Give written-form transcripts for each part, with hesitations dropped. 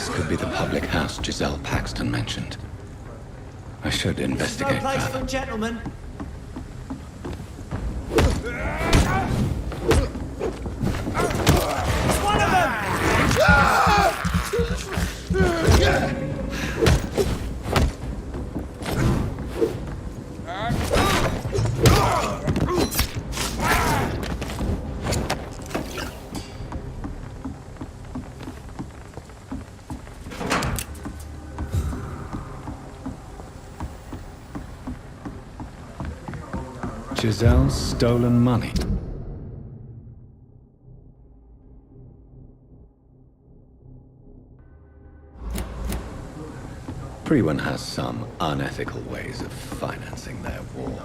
This could be the public house Giselle Paxton mentioned. I should investigate No place further. for gentlemen. It's one of them! Giselle's stolen money. Everyone has some unethical ways of financing their war.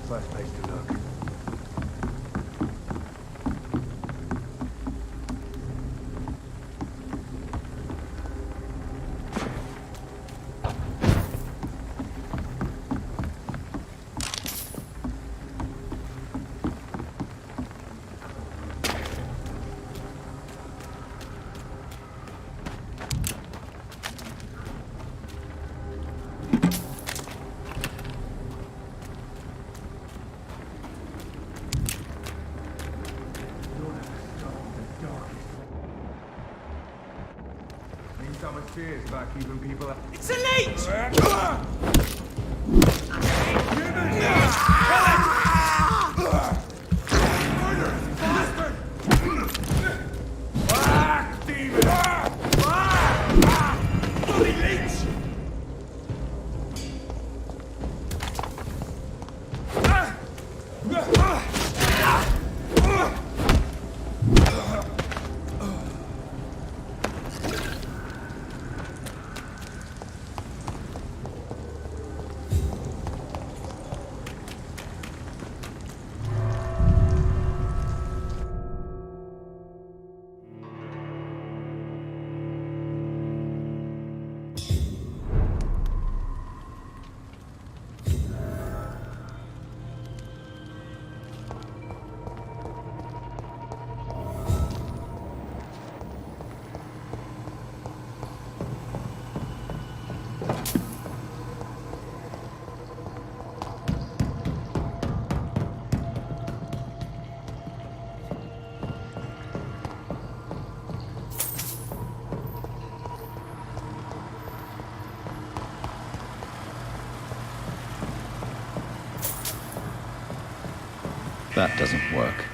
First place to look. Someone's fears about keeping people out. It's elite! That doesn't work.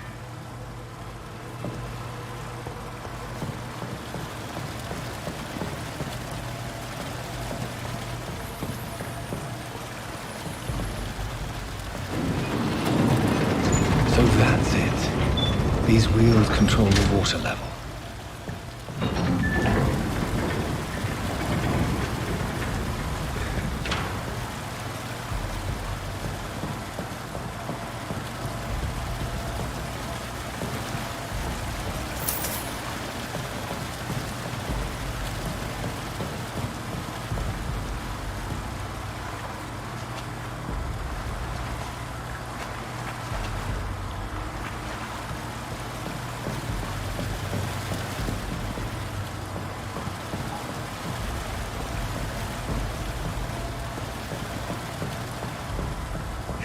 So that's it. These wheels control the water level.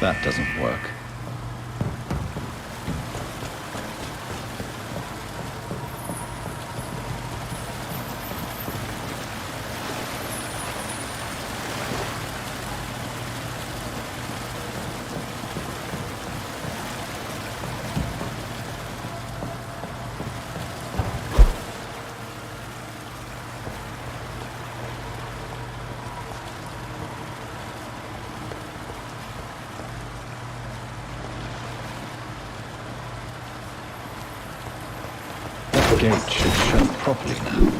That doesn't work. The gate should shut properly now.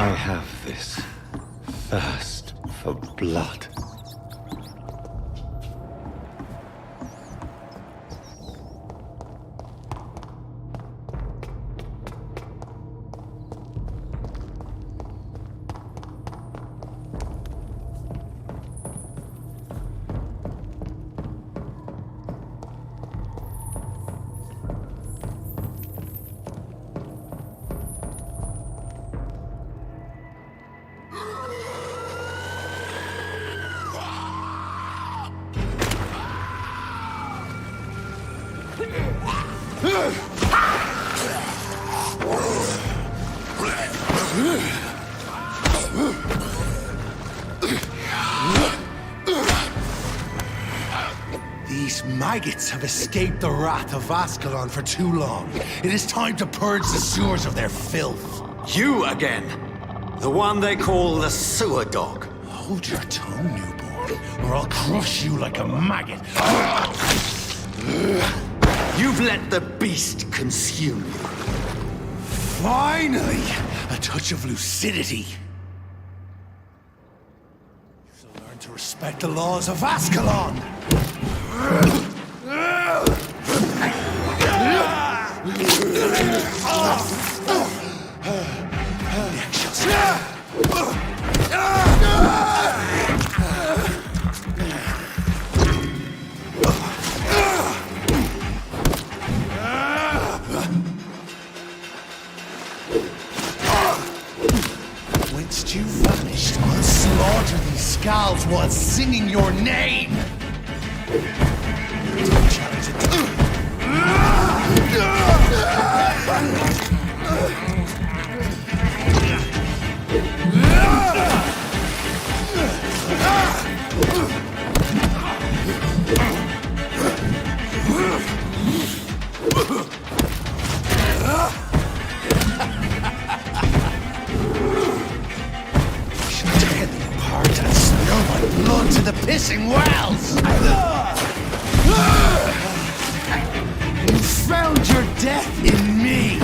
I have this thirst for blood. These maggots have escaped the wrath of Ascalon for too long. It is time to purge the sewers of their filth. You again! The one they call the sewer dog. Hold your tongue, newborn, or I'll crush you like a maggot. You've let the beast consume you. Finally, a touch of lucidity. So learn to respect the laws of Ascalon. Whence you vanished, I'll slaughter these skulls while singing your name. Don't challenge it. Tear them apart and spill my blood to the pissing wells! You found your death in me!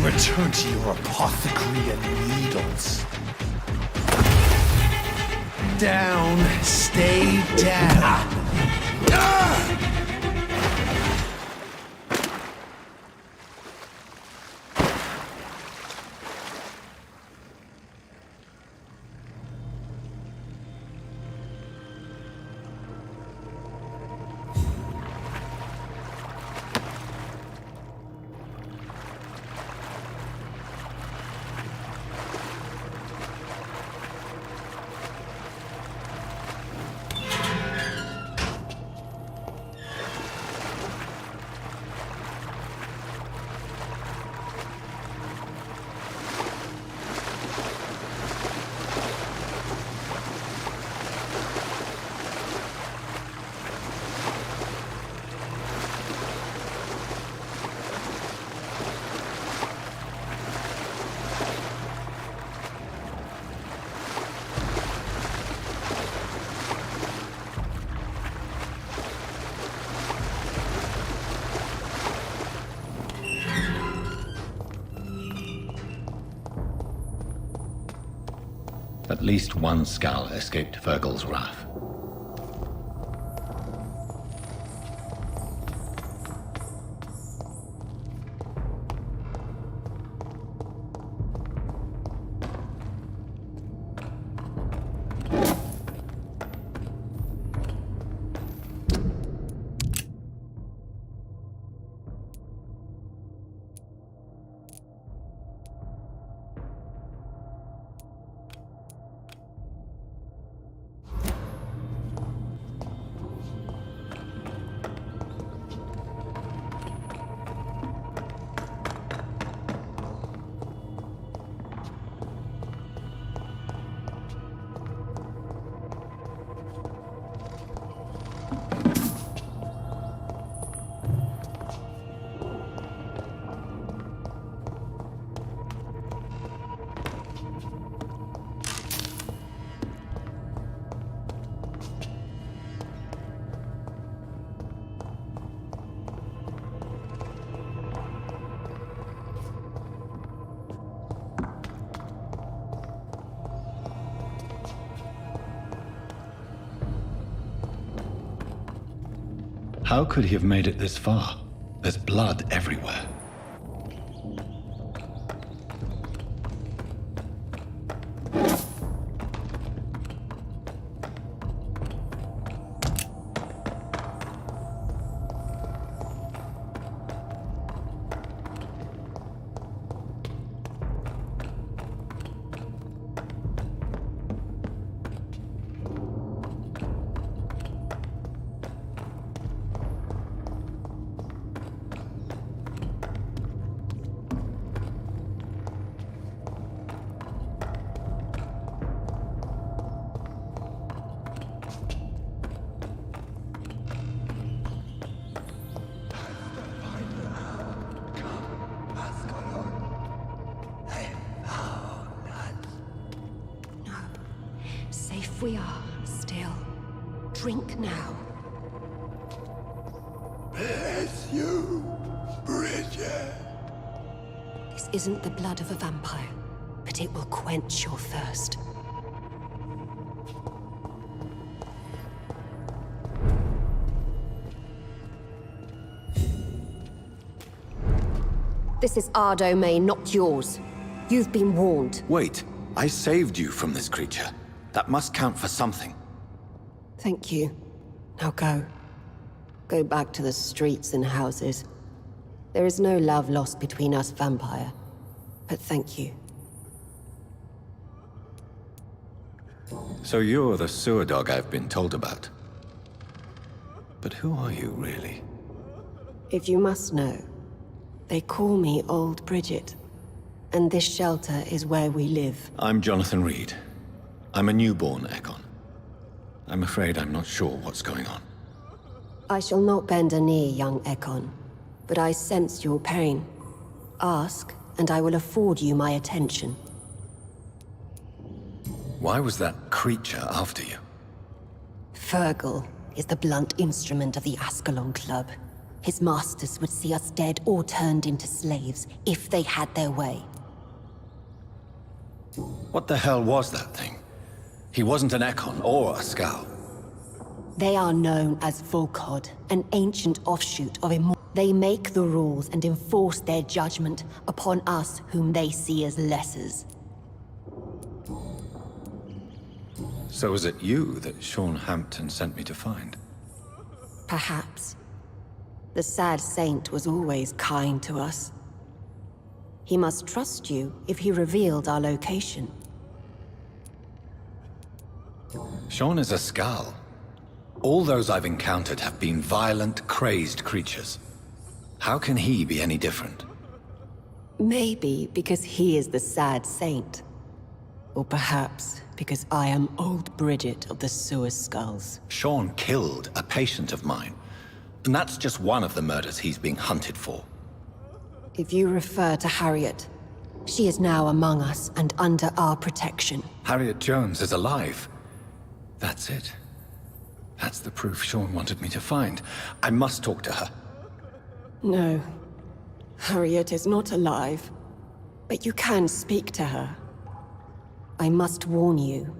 Return to your apothecary and needles. Down, stay down. At least one skull escaped Fergal's wrath. How could he have made it this far? There's blood everywhere. Safe we are, still. Drink now. Bless you, Bridget. This isn't the blood of a vampire, but it will quench your thirst. This is our domain, not yours. You've been warned. Wait, I saved you from this creature. That must count for something. Thank you. Now go. Go back to the streets and houses. There is no love lost between us, vampire. But thank you. So you're the sewer dog I've been told about. But who are you, really? If you must know, they call me Old Bridget. And this shelter is where we live. I'm Jonathan Reed. I'm a newborn Ekon. I'm afraid I'm not sure what's going on. I shall not bend a knee, young Ekon, but I sense your pain. Ask, and I will afford you my attention. Why was that creature after you? Fergal is the blunt instrument of the Ascalon Club. His masters would see us dead or turned into slaves if they had their way. What the hell was that thing? He wasn't an Ekon or a Scowl. They are known as Volkod, an ancient offshoot of Immortal. They make the rules and enforce their judgment upon us whom they see as lessers. So was it you that Sean Hampton sent me to find? Perhaps. The sad saint was always kind to us. He must trust you if he revealed our location. Sean is a Scowl. All those I've encountered have been violent, crazed creatures. How can he be any different? Maybe because he is the sad saint. Or perhaps because I am Old Bridget of the Sewer Skulls. Sean killed a patient of mine. And that's just one of the murders he's being hunted for. If you refer to Harriet, she is now among us and under our protection. Harriet Jones is alive. That's it. That's the proof Sean wanted me to find. I must talk to her. No. Harriet is not alive. But you can speak to her. I must warn you.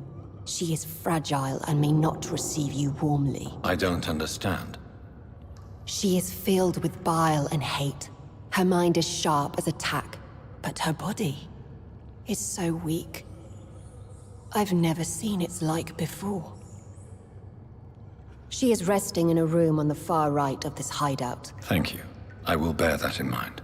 She is fragile and may not receive you warmly. I don't understand. She is filled with bile and hate. Her mind is sharp as a tack, but her body is so weak. I've never seen its like before. She is resting in a room on the far right of this hideout. Thank you. I will bear that in mind.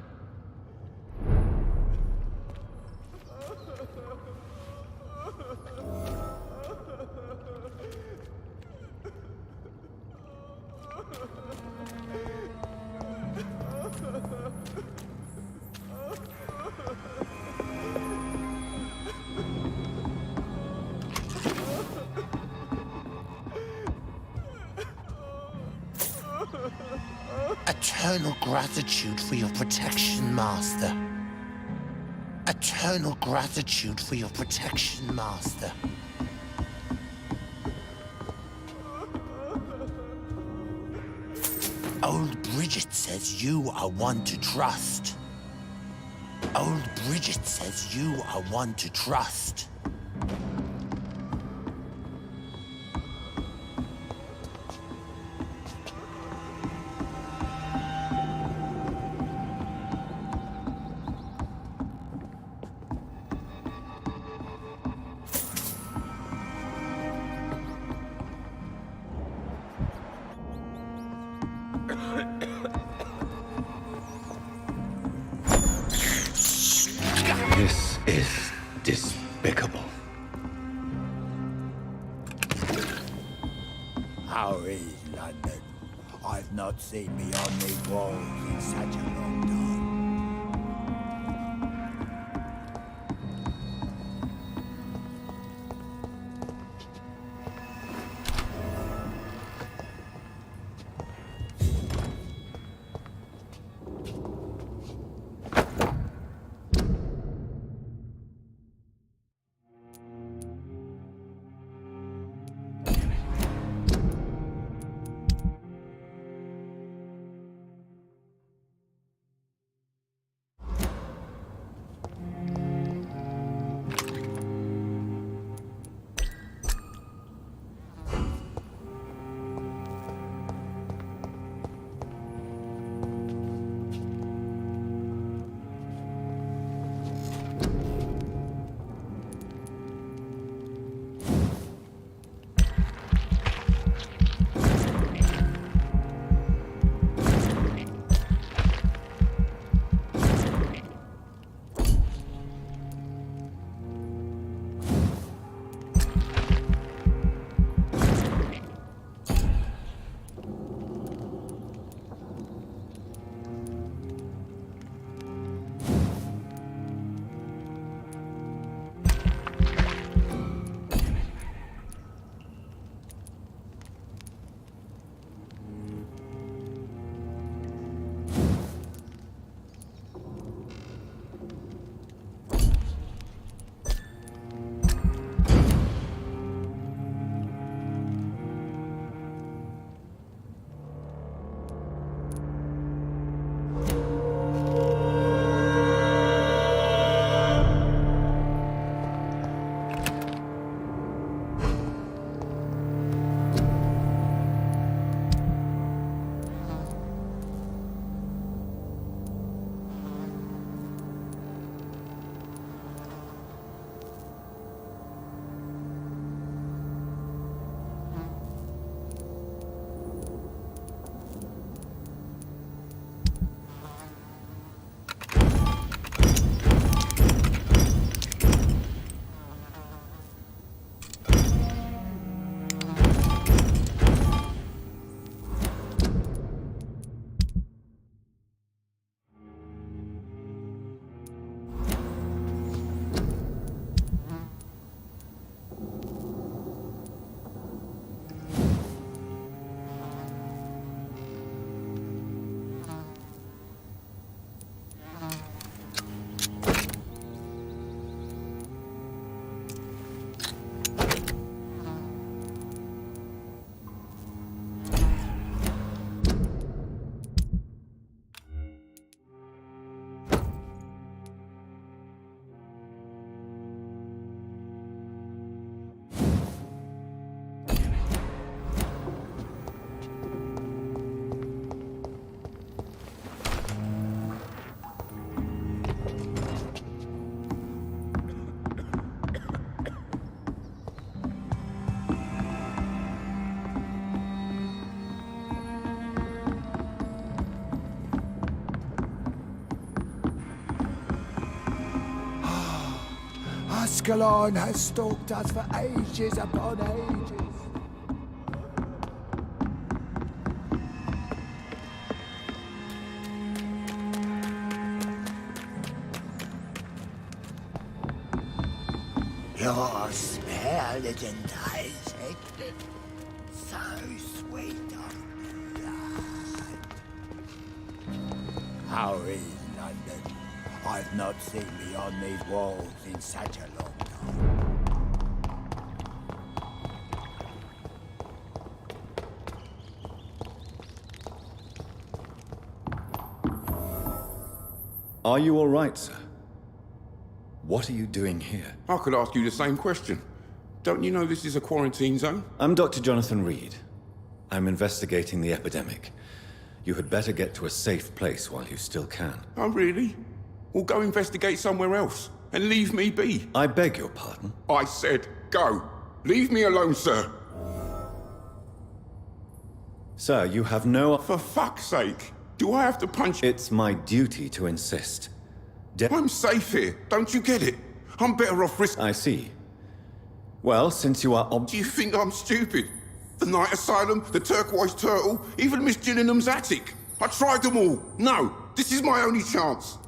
Eternal gratitude for your protection, Master. Eternal gratitude for your protection, Master. Old Bridget says you are one to trust. Old Bridget says you are one to trust. This is despicable. How is London? I've not seen beyond these walls in such a long time. Ascalon has stalked us for ages upon ages. Your smell isn't Isaac. So sweet of blood. How is London? I've not seen beyond these walls in such a long time. Are you all right, sir? What are you doing here? I could ask you the same question. Don't you know this is a quarantine zone? I'm Dr. Jonathan Reed. I'm investigating the epidemic. You had better get to a safe place while you still can. Oh, really? Well, go investigate somewhere else and leave me be. I beg your pardon? I said go. Leave me alone, sir. Sir, you have no... For fuck's sake, do I have to punch? It's my duty to insist. I'm safe here, don't you get it? I'm better off risk. I see. Well, since you are Do you think I'm stupid? The Night Asylum, the Turquoise Turtle, even Miss Gillingham's attic. I tried them all. No, this is my only chance.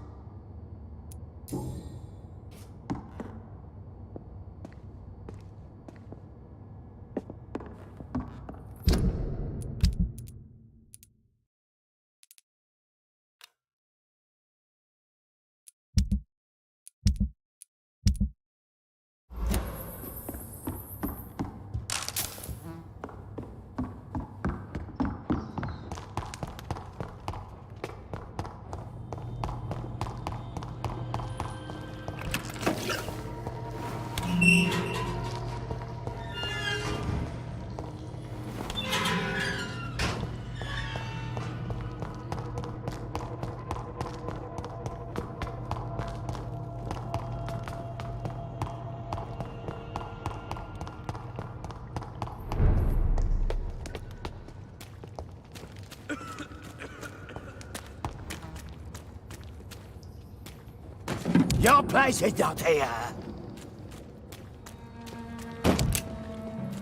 Your place is not here.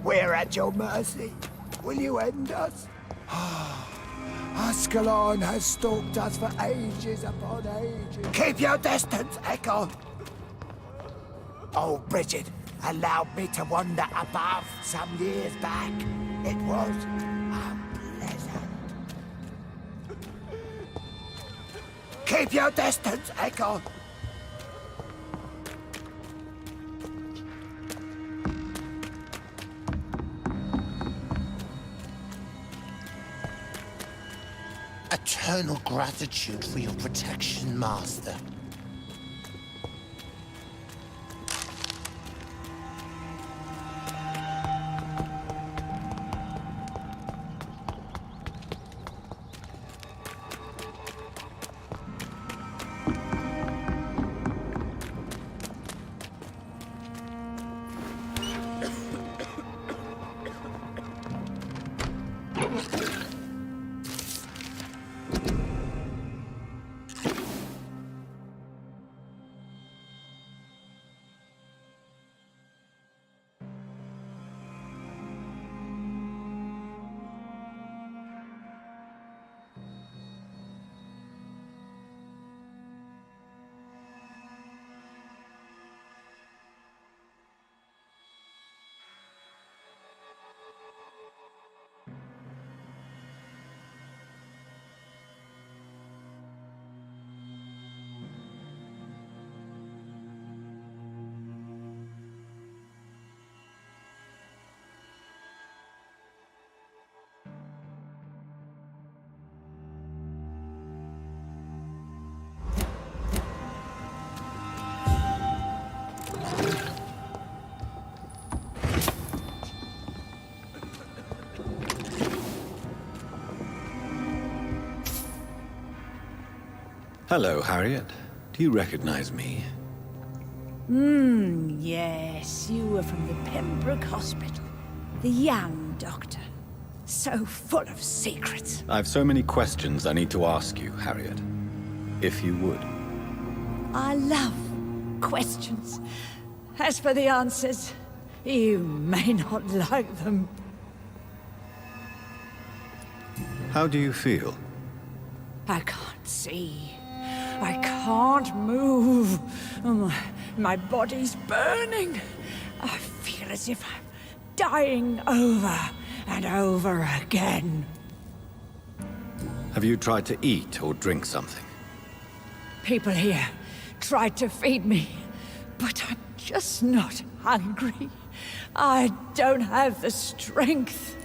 We're at your mercy. Will you end us? Ascalon has stalked us for ages upon ages. Keep your distance, Echo. Oh, Bridget allowed me to wander above some years back. It was a pleasure. Keep your distance, Echo. Eternal gratitude for your protection, Master. Hello, Harriet. Do you recognize me? Yes, you were from the Pembroke Hospital. The young doctor. So full of secrets. I've so many questions I need to ask you, Harriet. If you would. I love questions. As for the answers, you may not like them. How do you feel? I can't see. I can't move. My body's burning. I feel as if I'm dying over and over again. Have you tried to eat or drink something? People here tried to feed me, but I'm just not hungry. I don't have the strength.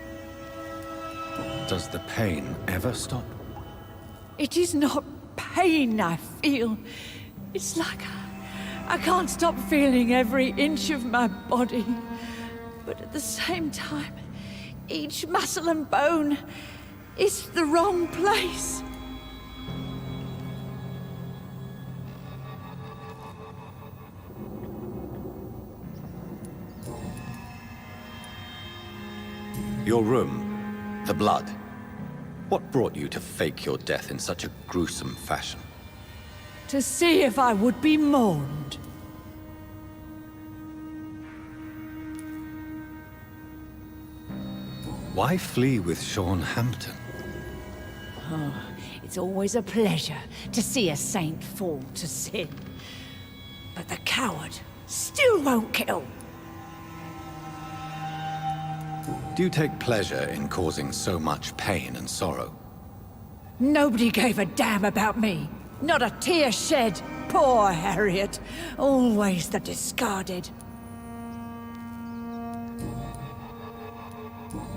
Does the pain ever stop? It is not pain I feel. It's like I can't stop feeling every inch of my body. But at the same time, each muscle and bone is the wrong place. Your room, the blood. What brought you to fake your death in such a gruesome fashion? To see if I would be mourned. Why flee with Sean Hampton? It's always a pleasure to see a saint fall to sin. But the coward still won't kill. Do you take pleasure in causing so much pain and sorrow? Nobody gave a damn about me. Not a tear shed. Poor Harriet. Always the discarded.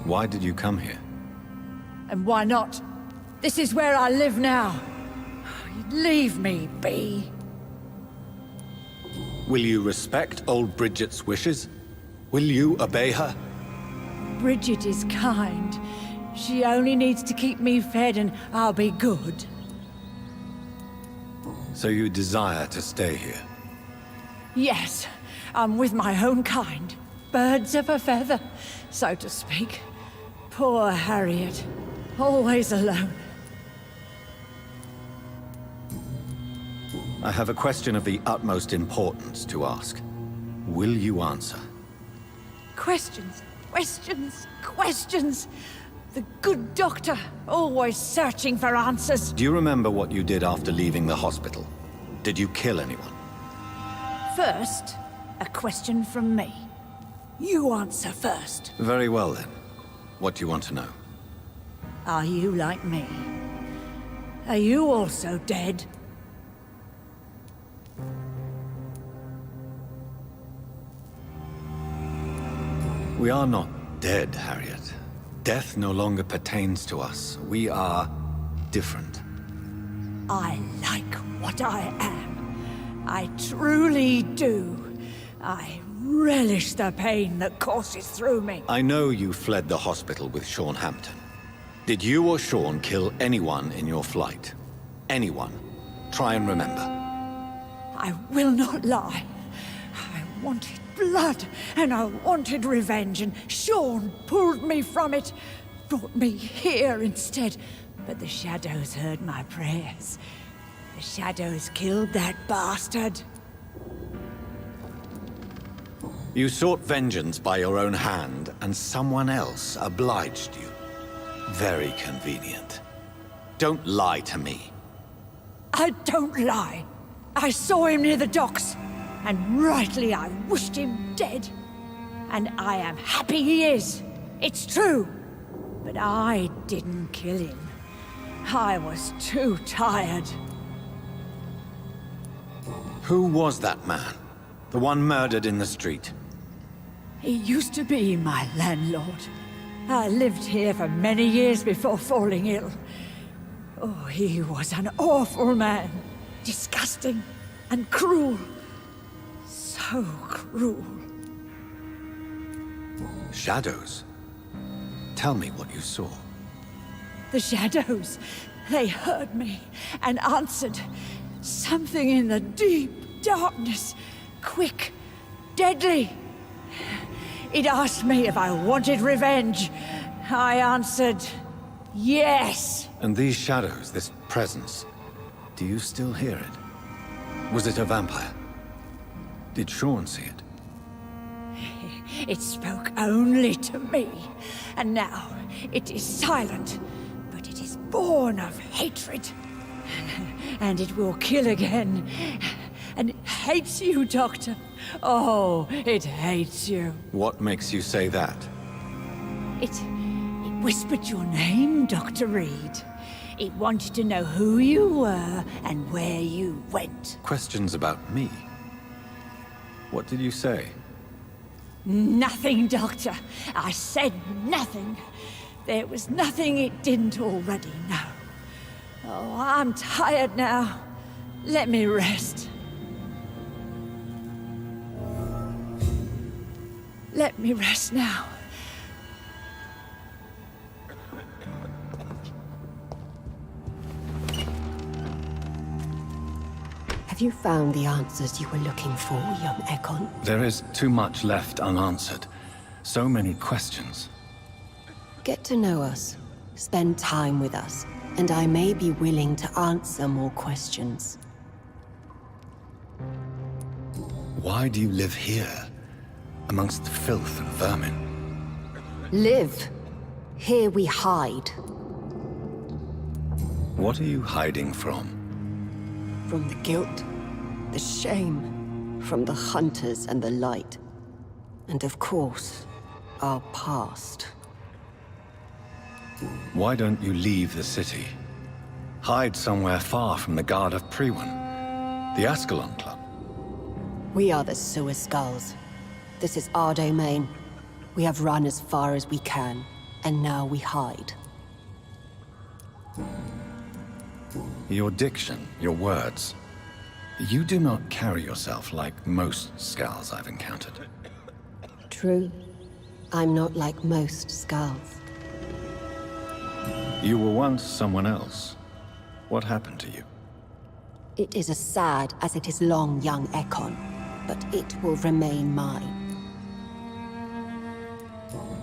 Why did you come here? And why not? This is where I live now. Leave me be. Will you respect old Bridget's wishes? Will you obey her? Bridget is kind. She only needs to keep me fed and I'll be good. So you desire to stay here? Yes, I'm with my own kind. Birds of a feather, so to speak. Poor Harriet. Always alone. I have a question of the utmost importance to ask. Will you answer? Questions, questions, questions. The good doctor, always searching for answers. Do you remember what you did after leaving the hospital? Did you kill anyone? First, a question from me. You answer first. Very well then. What do you want to know? Are you like me? Are you also dead? We are not dead, Harriet. Death no longer pertains to us. We are different. I like what I am. I truly do. I relish the pain that courses through me. I know you fled the hospital with Sean Hampton. Did you or Sean kill anyone in your flight? Anyone? Try and remember. I will not lie. I wanted blood, and I wanted revenge, and Sean pulled me from it, brought me here instead. But the shadows heard my prayers. The shadows killed that bastard. You sought vengeance by your own hand, and someone else obliged you. Very convenient. Don't lie to me. I don't lie. I saw him near the docks, and rightly I wished him dead. And I am happy he is. It's true. But I didn't kill him. I was too tired. Who was that man? The one murdered in the street? He used to be my landlord. I lived here for many years before falling ill. Oh, he was an awful man. Disgusting and cruel. So cruel. Shadows? Tell me what you saw. The shadows, they heard me and answered. Something in the deep darkness. Quick, deadly. It asked me if I wanted revenge. I answered, yes. And these shadows, this presence, do you still hear it? Was it a vampire? Did Sean see it? It spoke only to me, and now it is silent, but it is born of hatred. And it will kill again. And it hates you, Doctor. Oh, it hates you. What makes you say that? It whispered your name, Dr. Reed. It wanted to know who you were and where you went. Questions about me? What did you say? Nothing, Doctor. I said nothing. There was nothing it didn't already know. Oh, I'm tired now. Let me rest. Let me rest now. Have you found the answers you were looking for, young Ekon? There is too much left unanswered. So many questions. Get to know us. Spend time with us, and I may be willing to answer more questions. Why do you live here, amongst the filth and vermin? Live. Here we hide. What are you hiding from? From the guilt, the shame, from the hunters and the light. And of course, our past. Why don't you leave the city? Hide somewhere far from the Guard of Priwen, the Ascalon Club. We are the Sewer Skulls. This is our domain. We have run as far as we can, and now we hide. Your diction, your words. You do not carry yourself like most Skulls I've encountered. True. I'm not like most Skulls. You were once someone else. What happened to you? It is as sad as it is long, young Ekon, but it will remain mine.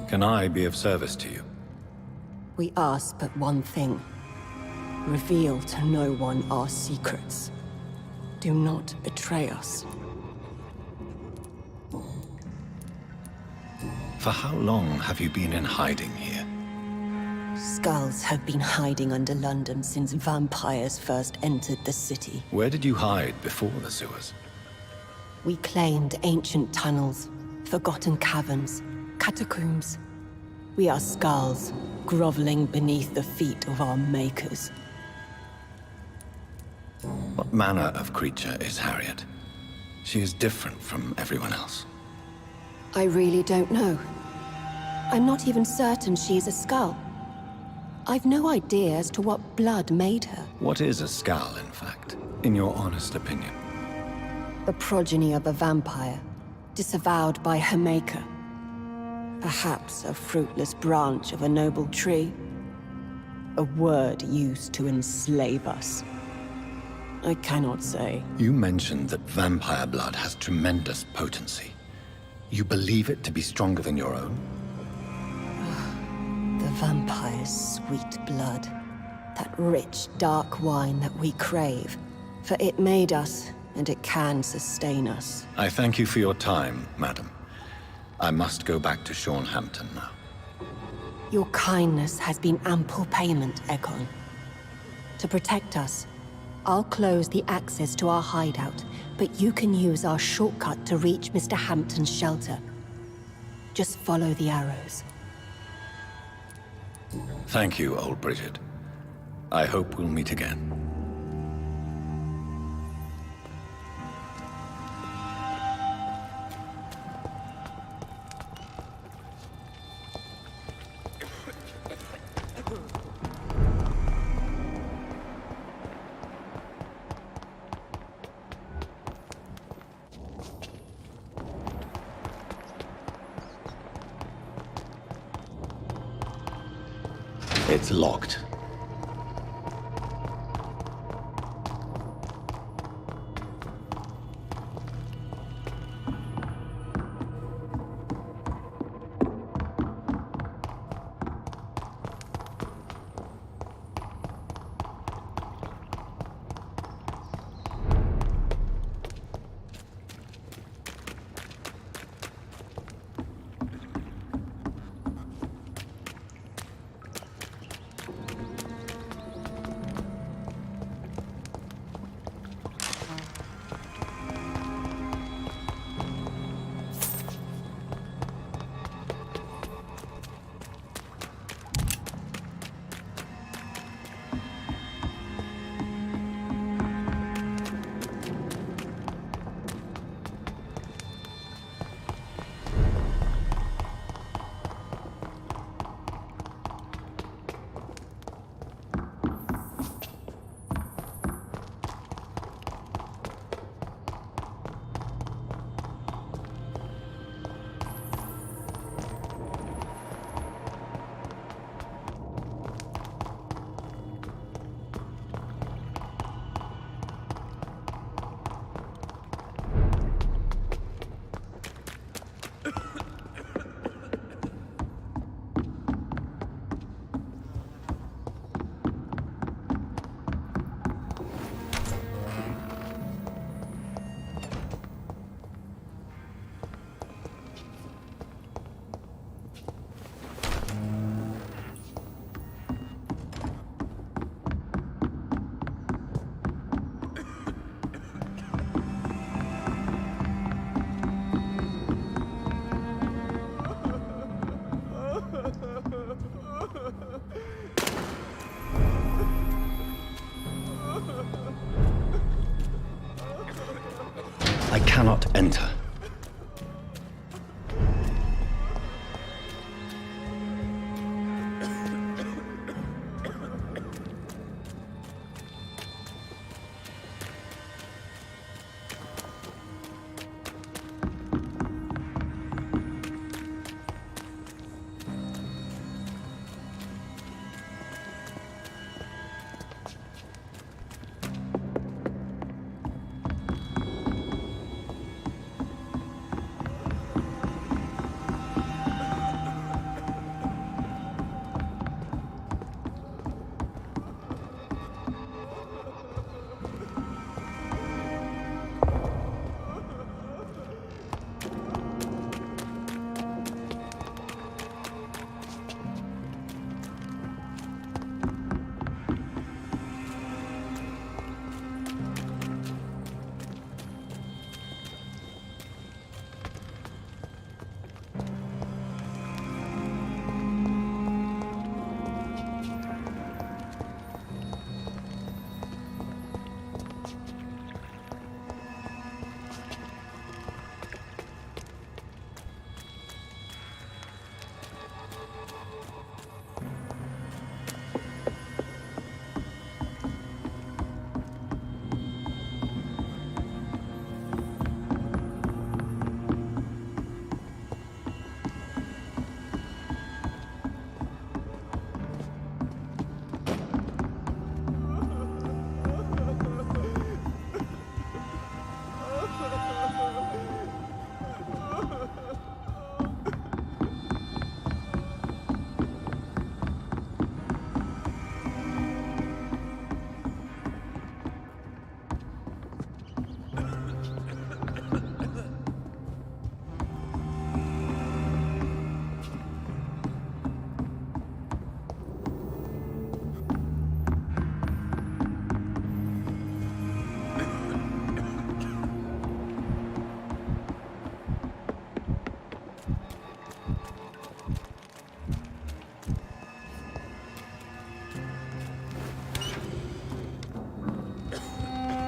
Can I be of service to you? We ask but one thing. Reveal to no one our secrets. Do not betray us. For how long have you been in hiding here? Skulls have been hiding under London since vampires first entered the city. Where did you hide before the sewers? We claimed ancient tunnels, forgotten caverns, catacombs. We are skulls, groveling beneath the feet of our makers. What manner of creature is Harriet? She is different from everyone else. I really don't know. I'm not even certain she is a skull. I've no idea as to what blood made her. What is a skull, in fact, in your honest opinion? The progeny of a vampire, disavowed by her maker. Perhaps a fruitless branch of a noble tree. A word used to enslave us. I cannot say. You mentioned that vampire blood has tremendous potency. You believe it to be stronger than your own? The vampire's sweet blood. That rich, dark wine that we crave. For it made us, and it can sustain us. I thank you for your time, madam. I must go back to Shornhampton now. Your kindness has been ample payment, Ekon. To protect us, I'll close the access to our hideout, but you can use our shortcut to reach Mr. Hampton's shelter. Just follow the arrows. Thank you, old Bridget. I hope we'll meet again. It's locked. cannot enter.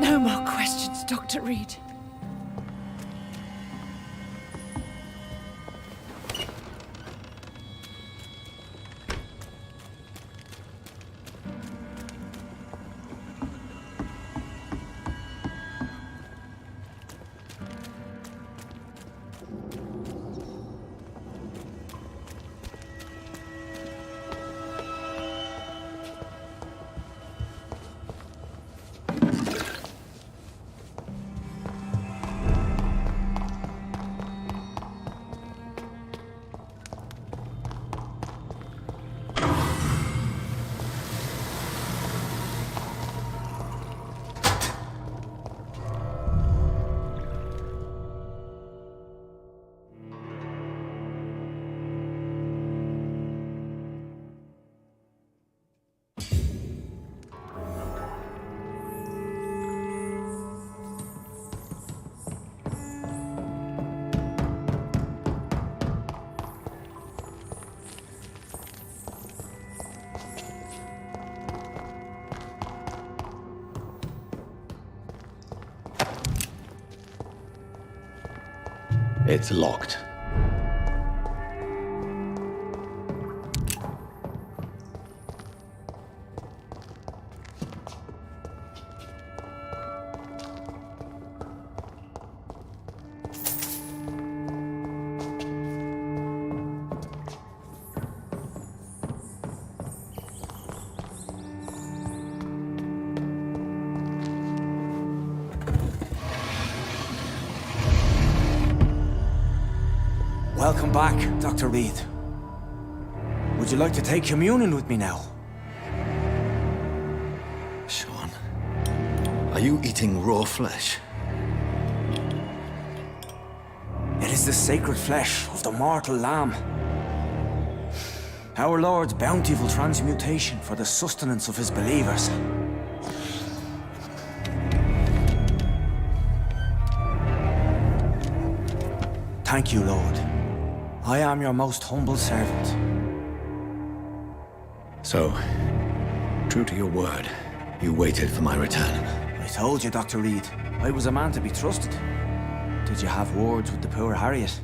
No more questions, Dr. Reed. It's locked. Welcome back, Dr. Reed. Would you like to take communion with me now? Sean, are you eating raw flesh? It is the sacred flesh of the mortal lamb. Our Lord's bountiful transmutation for the sustenance of his believers. Thank you, Lord. I am your most humble servant. So, true to your word, you waited for my return. I told you, Dr. Reed, I was a man to be trusted. Did you have words with the poor Harriet?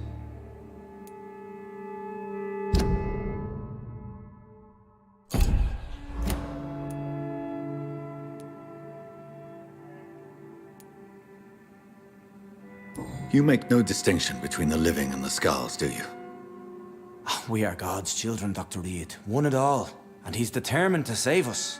You make no distinction between the living and the skulls, do you? We are God's children, Dr. Reed. One and all. And he's determined to save us.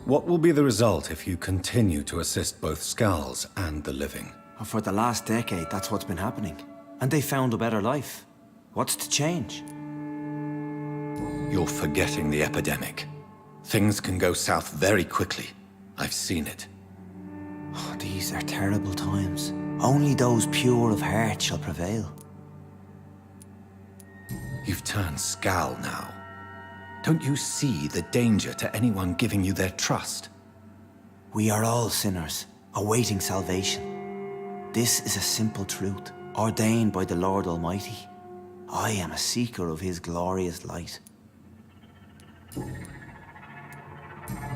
What will be the result if you continue to assist both skulls and the living? For the last decade, that's what's been happening. And they found a better life. What's to change? You're forgetting the epidemic. Things can go south very quickly. I've seen it. Oh, these are terrible times. Only those pure of heart shall prevail. You've turned Skal now. Don't you see the danger to anyone giving you their trust? We are all sinners, awaiting salvation. This is a simple truth, ordained by the Lord Almighty. I am a seeker of His glorious light.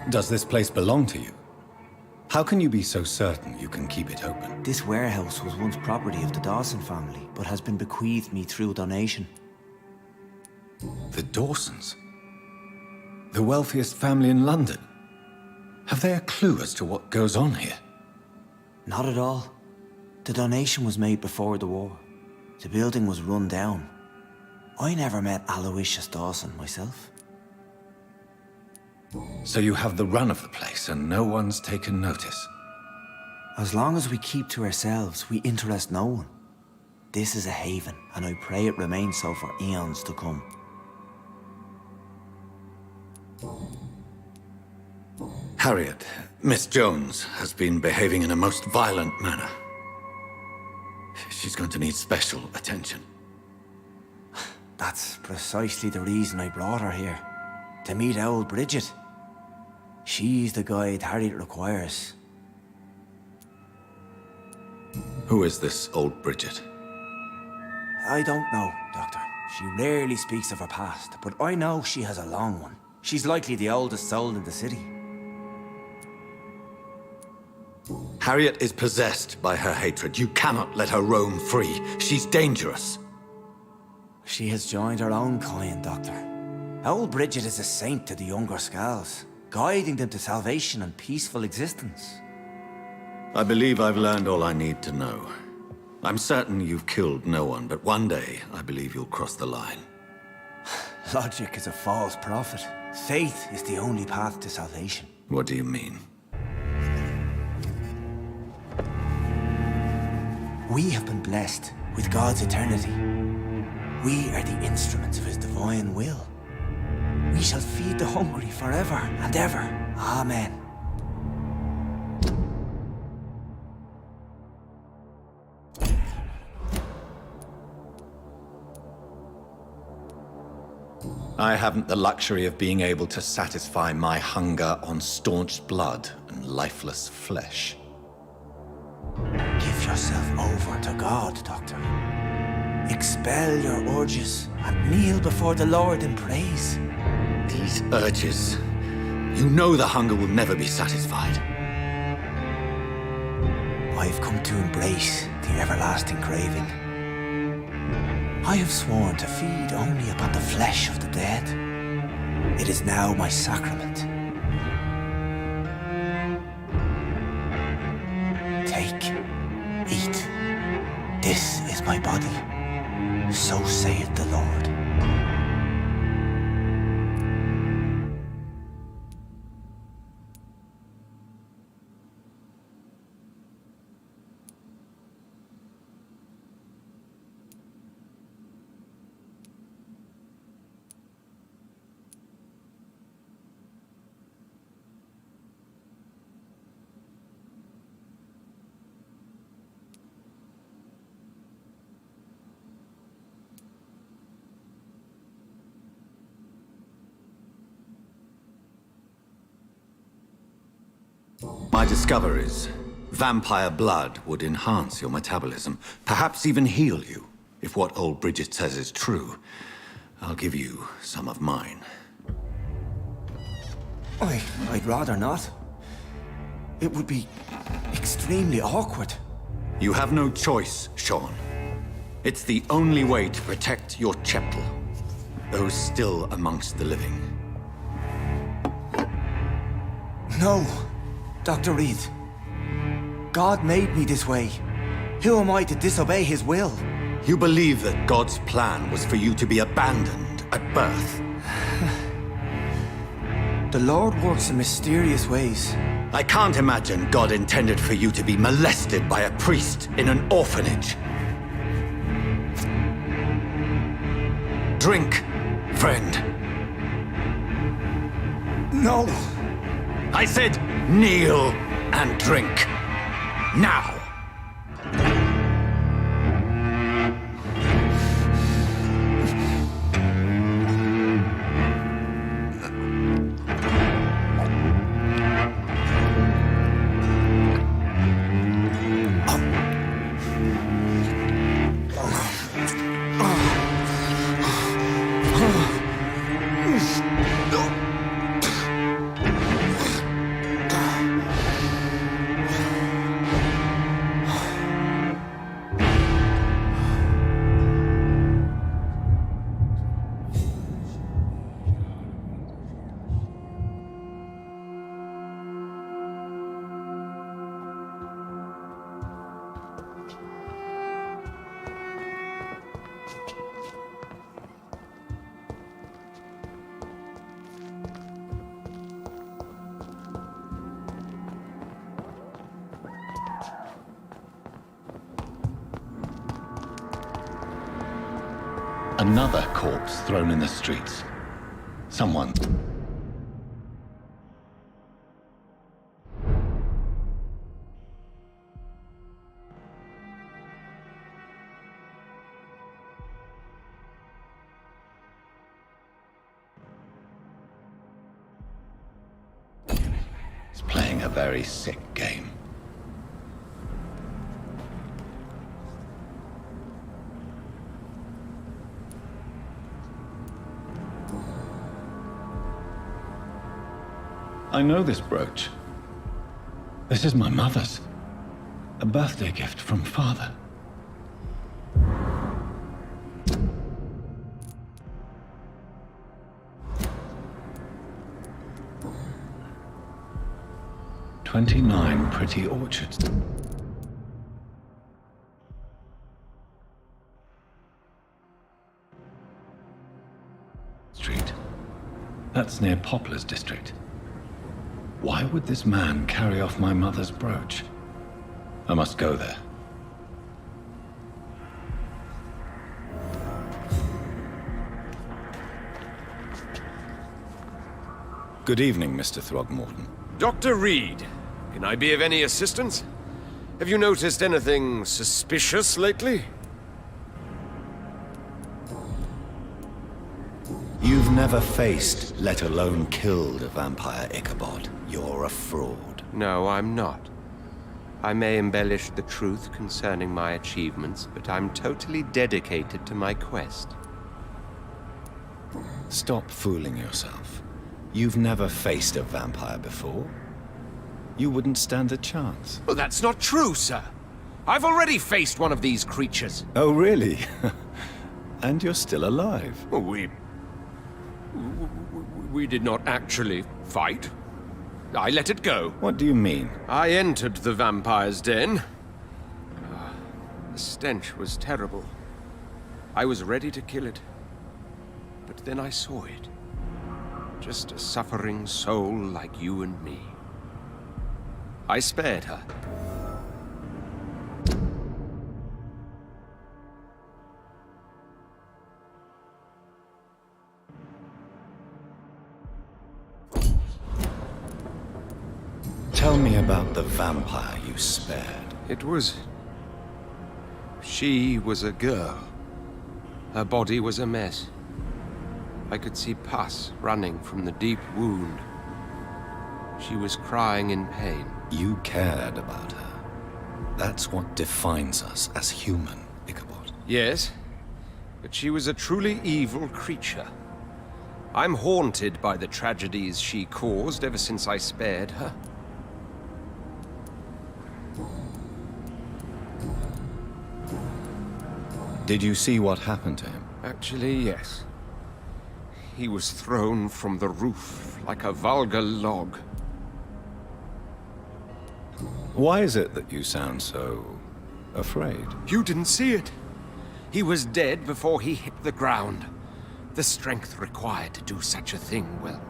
Does this place belong to you? How can you be so certain you can keep it open? This warehouse was once property of the Dawson family, but has been bequeathed me through donation. The Dawsons? The wealthiest family in London? Have they a clue as to what goes on here? Not at all. The donation was made before the war. The building was run down. I never met Aloysius Dawson myself. So you have the run of the place and no one's taken notice? As long as we keep to ourselves, we interest no one. This is a haven, and I pray it remains so for eons to come. Harriet, Miss Jones, has been behaving in a most violent manner. She's going to need special attention. That's precisely the reason I brought her here. To meet old Bridget. She's the guide Harriet requires. Who is this old Bridget? I don't know, Doctor. She rarely speaks of her past, but I know she has a long one. She's likely the oldest soul in the city. Harriet is possessed by her hatred. You cannot let her roam free. She's dangerous. She has joined her own kind, Doctor. Old Bridget is a saint to the younger Skals, guiding them to salvation and peaceful existence. I believe I've learned all I need to know. I'm certain you've killed no one, but one day I believe you'll cross the line. Logic is a false prophet. Faith is the only path to salvation. What do you mean? We have been blessed with God's eternity. We are the instruments of His divine will. We shall feed the hungry forever and ever. Amen. I haven't the luxury of being able to satisfy my hunger on staunched blood and lifeless flesh. Give yourself over to God, Doctor. Expel your urges and kneel before the Lord in praise. These urges. You know the hunger will never be satisfied. I've come to embrace the everlasting craving. I have sworn to feed only upon the flesh of the dead. It is now my sacrament. Take, eat. This is my body. So saith the Lord. My discoveries. Vampire blood would enhance your metabolism, perhaps even heal you. If what old Bridget says is true, I'll give you some of mine. I'd rather not. It would be extremely awkward. You have no choice, Sean. It's the only way to protect your cheptel, those still amongst the living. No, Dr. Reed. God made me this way. Who am I to disobey his will? You believe that God's plan was for you to be abandoned at birth. The Lord works in mysterious ways. I can't imagine God intended for you to be molested by a priest in an orphanage. Drink, friend. No! I said kneel and drink. Now! Another corpse thrown in the streets. Someone... is playing a very sick game. I know this brooch. This is my mother's. A birthday gift from father. "29 Pretty Orchards. Street. That's near Poplar's district. Why would this man carry off my mother's brooch? I must go there. Good evening, Mr. Throgmorton. Dr. Reed, can I be of any assistance? Have you noticed anything suspicious lately? You've never faced, let alone killed, a vampire, Ichabod. You're a fraud. No, I'm not. I may embellish the truth concerning my achievements, but I'm totally dedicated to my quest. Stop fooling yourself. You've never faced a vampire before. You wouldn't stand a chance. Well, that's not true, sir. I've already faced one of these creatures. Oh, really? And you're still alive. Well, we did not actually fight. I let it go. What do you mean? I entered the vampire's den. The stench was terrible. I was ready to kill it. But then I saw it. Just a suffering soul like you and me. I spared her. Tell me about the vampire you spared. It was... She was a girl. Her body was a mess. I could see pus running from the deep wound. She was crying in pain. You cared about her. That's what defines us as human, Ichabod. Yes, but she was a truly evil creature. I'm haunted by the tragedies she caused ever since I spared her. Did you see what happened to him? Actually, yes. He was thrown from the roof like a vulgar log. Why is it that you sound so afraid? You didn't see it. He was dead before he hit the ground. The strength required to do such a thing, well,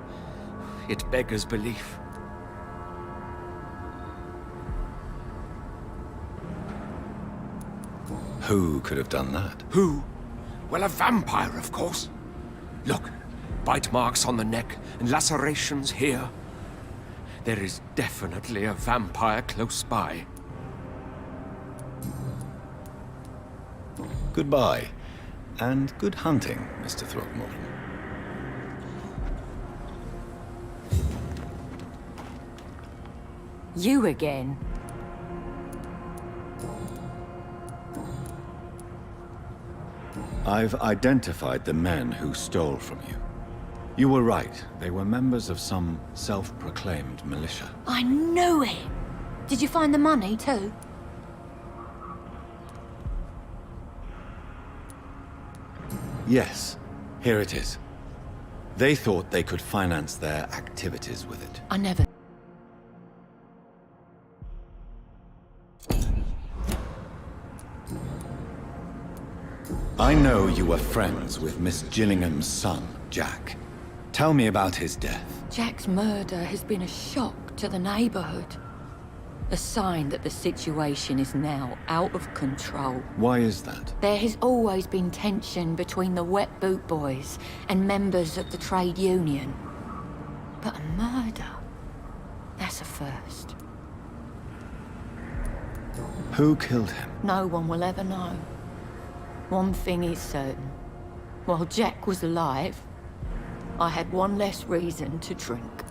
it beggars belief. Who could have done that? Who? Well, a vampire, of course. Look, bite marks on the neck and lacerations here. There is definitely a vampire close by. Goodbye, and good hunting, Mr. Throckmorton. You again? I've identified the men who stole from you. You were right. They were members of some self-proclaimed militia. I knew it! Did you find the money, too? Yes, here it is. They thought they could finance their activities with it. I never... I know you were friends with Miss Gillingham's son, Jack. Tell me about his death. Jack's murder has been a shock to the neighborhood. A sign that the situation is now out of control. Why is that? There has always been tension between the Wet Boot Boys and members of the trade union. But a murder? That's a first. Who killed him? No one will ever know. One thing is certain. While Jack was alive, I had one less reason to drink.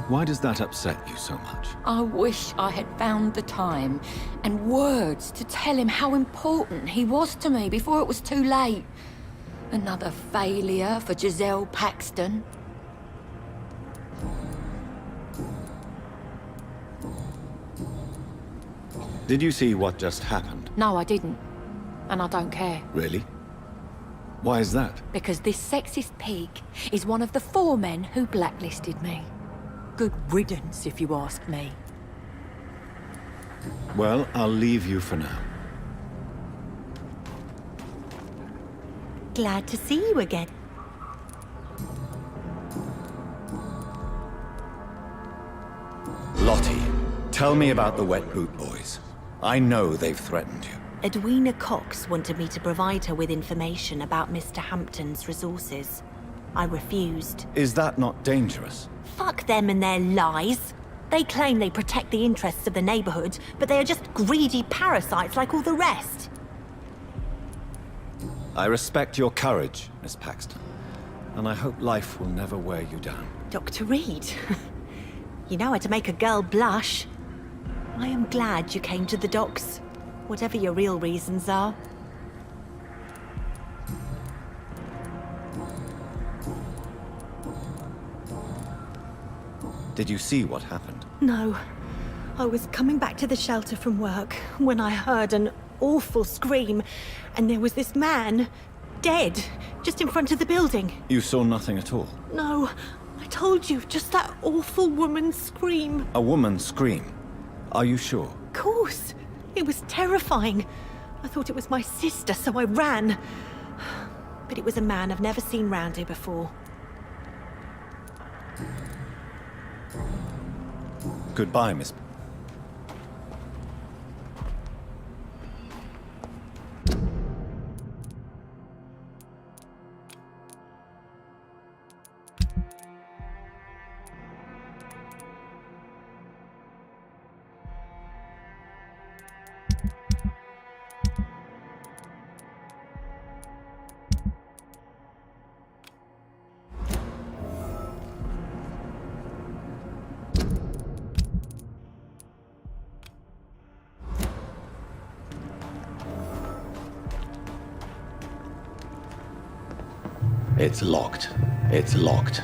Why does that upset you so much? I wish I had found the time and words to tell him how important he was to me before it was too late. Another failure for Giselle Paxton. Did you see what just happened? No, I didn't. And I don't care. Really? Why is that? Because this sexist pig is one of the 4 men who blacklisted me. Good riddance, if you ask me. Well, I'll leave you for now. Glad to see you again. Lottie, tell me about the Wet Boot Boys. I know they've threatened you. Edwina Cox wanted me to provide her with information about Mr. Hampton's resources. I refused. Is that not dangerous? Fuck them and their lies. They claim they protect the interests of the neighborhood, but they are just greedy parasites like all the rest. I respect your courage, Miss Paxton, and I hope life will never wear you down. Dr. Reed, you know how to make a girl blush. I am glad you came to the docks, whatever your real reasons are. Did you see what happened? No. I was coming back to the shelter from work when I heard an awful scream, and there was this man, dead, just in front of the building. You saw nothing at all? No, I told you, just that awful woman's scream. A woman's scream? Are you sure? Of course. It was terrifying. I thought it was my sister, so I ran. But it was a man I've never seen round here before. Goodbye, Miss... It's locked. It's locked.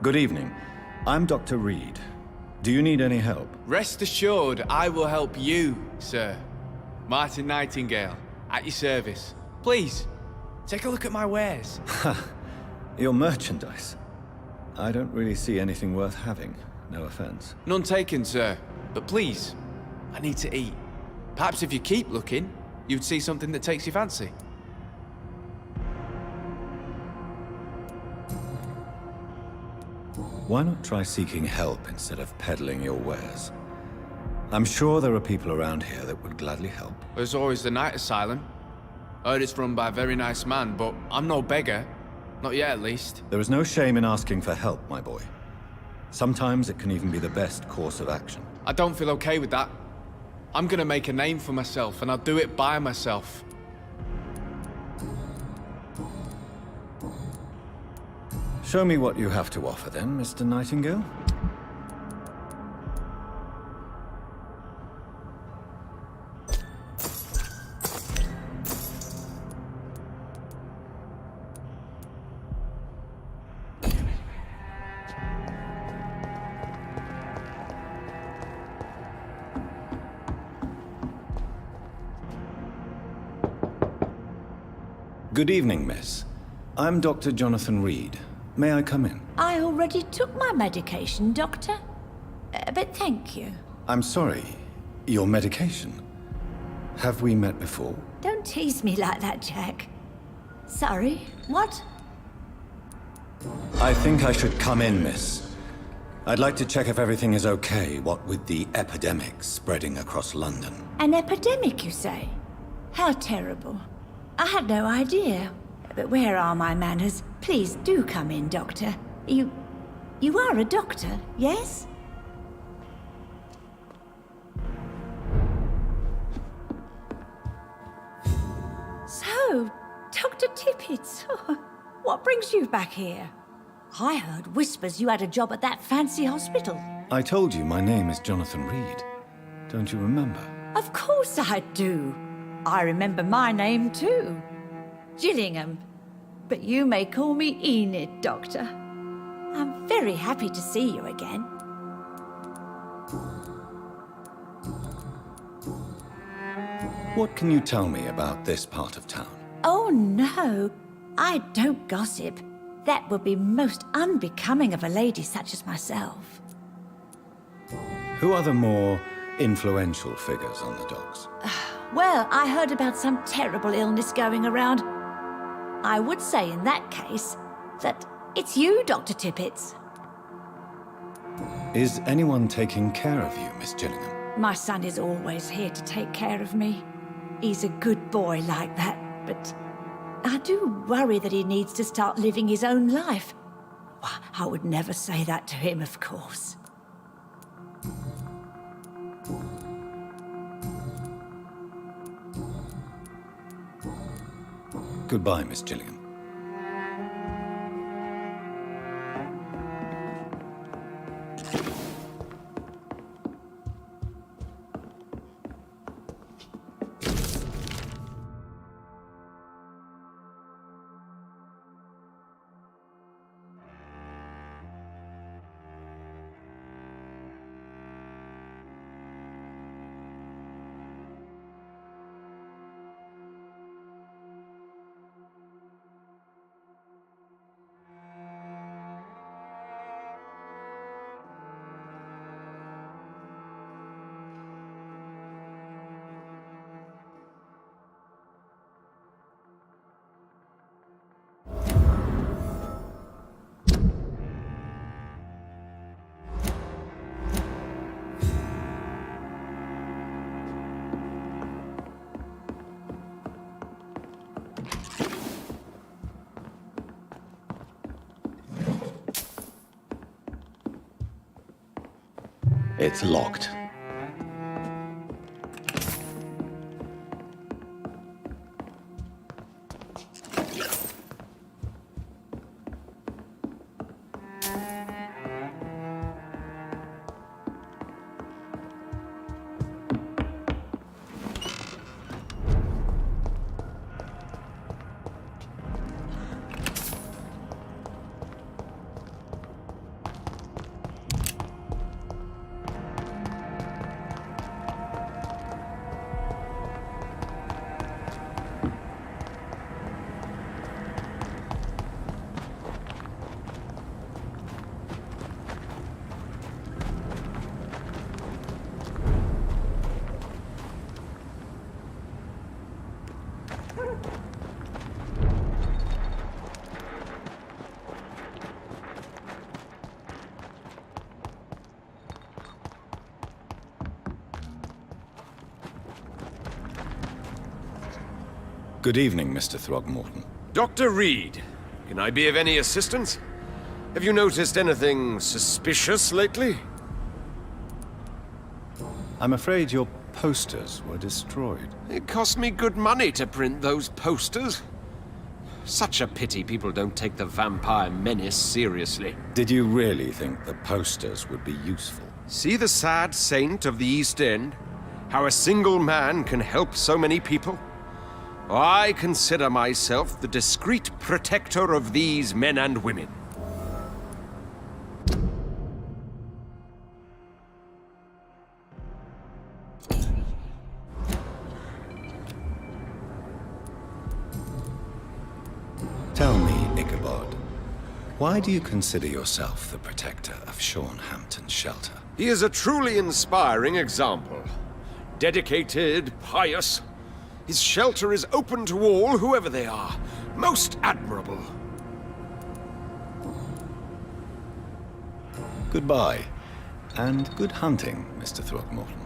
Good evening. I'm Dr. Reed. Do you need any help? Rest assured, I will help you, sir. Martin Nightingale, at your service. Please, take a look at my wares. Your merchandise. I don't really see anything worth having. No offense. None taken, sir. But please, I need to eat. Perhaps if you keep looking, you'd see something that takes your fancy. Why not try seeking help instead of peddling your wares? I'm sure there are people around here that would gladly help. There's always the night asylum. Heard it's run by a very nice man, but I'm no beggar. Not yet, at least. There is no shame in asking for help, my boy. Sometimes it can even be the best course of action. I don't feel okay with that. I'm gonna make a name for myself, and I'll do it by myself. Show me what you have to offer then, Mr. Nightingale. Good evening, miss. I'm Dr. Jonathan Reed. May I come in? I already took my medication, Doctor. But thank you. I'm sorry. Your medication? Have we met before? Don't tease me like that, Jack. Sorry, what? I think I should come in, miss. I'd like to check if everything is okay, what with the epidemic spreading across London. An epidemic, you say? How terrible. I had no idea. But where are my manners? Please do come in, Doctor. You are a doctor, yes? So, Dr. Tippett, what brings you back here? I heard whispers you had a job at that fancy hospital. I told you my name is Jonathan Reed. Don't you remember? Of course I do. I remember my name too. Gillingham. But you may call me Enid, Doctor. I'm very happy to see you again. What can you tell me about this part of town? Oh no, I don't gossip. That would be most unbecoming of a lady such as myself. Who are the more influential figures on the docks? Well, I heard about some terrible illness going around. I would say in that case that it's you, Dr. Tippett. Is anyone taking care of you, Miss Gillingham? My son is always here to take care of me. He's a good boy like that, but I do worry that he needs to start living his own life. I would never say that to him, of course. Goodbye, Miss Gillingham. It's locked. Good evening, Mr. Throgmorton. Dr. Reed, can I be of any assistance? Have you noticed anything suspicious lately? I'm afraid your posters were destroyed. It cost me good money to print those posters. Such a pity people don't take the vampire menace seriously. Did you really think the posters would be useful? See the sad saint of the East End? How a single man can help so many people? I consider myself the discreet protector of these men and women. Tell me, Ichabod, why do you consider yourself the protector of Sean Hampton's shelter? He is a truly inspiring example. Dedicated, pious. His shelter is open to all, whoever they are. Most admirable. Goodbye, and good hunting, Mr. Throgmorton.